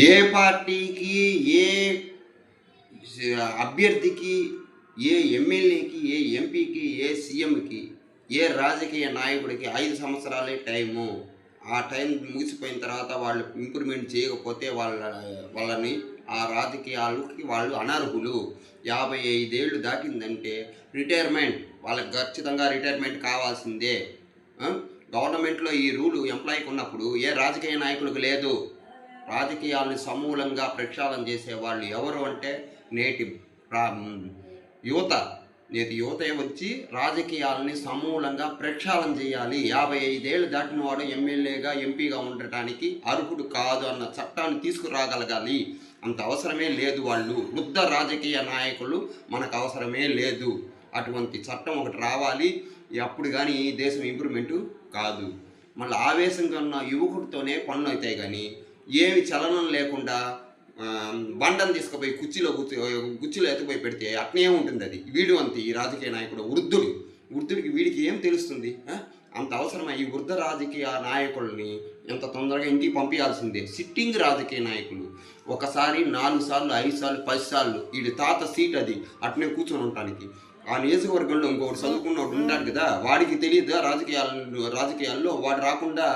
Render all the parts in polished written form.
ఏ పార్టీకి, ఏ అభ్యర్థికి, ఏ ఎమ్మెల్యేకి, ఏ ఎంపీకి, ఏ సీఎంకి, ఏ రాజకీయ నాయకుడికి 5 సంవత్సరాలే టైము. ఆ టైం ముగిసిపోయిన తర్వాత వాళ్ళు ఇంప్రూవ్మెంట్ చేయకపోతే వాళ్ళని ఆ రాజకీయాలకి వాళ్ళు అనర్హులు. 55 ఏళ్ళు దాటిందంటే రిటైర్మెంట్, వాళ్ళకి ఖచ్చితంగా రిటైర్మెంట్ కావాల్సిందే. గవర్నమెంట్లో ఈ రూలు ఎంప్లాయీకి ఉన్నప్పుడు ఏ రాజకీయ నాయకులకు లేదు. రాజకీయాలను సమూలంగా ప్రక్షాళన చేసేవాళ్ళు ఎవరు అంటే నేటి యువత. నేటి యువత వచ్చి రాజకీయాలని సమూలంగా ప్రక్షాళన చేయాలి. 55 ఏళ్ళు దాటిన వాడు ఎమ్మెల్యేగా, ఎంపీగా ఉండటానికి అర్హుడు కాదు అన్న చట్టాన్ని తీసుకురాగలగాలి. అంత అవసరమే లేదు. వాళ్ళు వృద్ధ రాజకీయ నాయకులు మనకు అవసరమే లేదు. అటువంటి చట్టం ఒకటి రావాలి. అప్పుడు కానీ దేశం ఇంప్రూవ్మెంటు కాదు. మళ్ళీ ఆవేశంగా ఉన్న యువకుడితోనే పనులు అవుతాయి. కానీ ఏమి చలనం లేకుండా బండను తీసుకుపోయి కుర్చీలో ఎత్తుకుపోయి పెడితే అట్నే ఉంటుంది. అది వీడు అంతే. ఈ రాజకీయ నాయకుడు వృద్ధుడికి వీడికి ఏం తెలుస్తుంది? అంత అవసరమా? ఈ వృద్ధ రాజకీయ నాయకుల్ని ఎంత తొందరగా ఇంటికి పంపించాల్సిందే. సిట్టింగ్ రాజకీయ నాయకులు ఒకసారి 4 సార్లు, 5 సార్లు, 10 సార్లు వీడి తాత సీట్ అది అట్నే కూర్చొని ఉండటానికి. ఆ నియోజకవర్గంలో ఇంకొకటి చదువుకున్నవాడు ఉంటాడు కదా, వాడికి తెలియదు రాజకీయాల్లో వాడు రాకుండా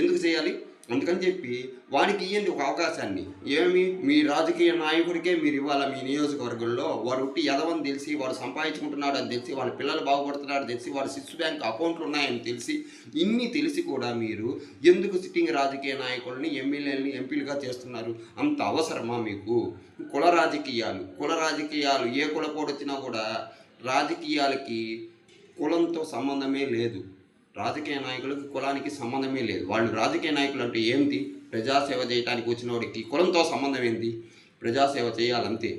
ఎందుకు చేయాలి? అందుకని చెప్పి వాడికి ఇవ్వండి ఒక అవకాశాన్ని. ఏమి మీ రాజకీయ నాయకుడికే మీరు ఇవ్వాలా? మీ నియోజకవర్గంలో వాడు ఉట్టి ఎదవని తెలిసి, వాడు సంపాదించుకుంటున్నాడు అని తెలిసి, వాళ్ళ పిల్లలు బాగుపడుతున్నాడు తెలిసి, వాడు స్విస్ బ్యాంక్ అకౌంట్లు ఉన్నాయని తెలిసి, ఇన్ని తెలిసి కూడా మీరు ఎందుకు సిట్టింగ్ రాజకీయ నాయకుల్ని ఎమ్మెల్యేలని ఎంపీలుగా చేస్తున్నారు? అంత అవసరమా మీకు? కుల రాజకీయాలు ఏ కులపోడు వచ్చినా కూడా రాజకీయాలకి కులంతో సంబంధమే లేదు. రాజకీయ నాయకులకు కులానికి సంబంధమే లేదు. వాళ్ళు రాజకీయ నాయకులు అంటే ఏంటి? ప్రజాసేవ చేయడానికి వచ్చిన వాడికి కులంతో సంబంధం ఏంటి? ప్రజాసేవ చేయాలంతే.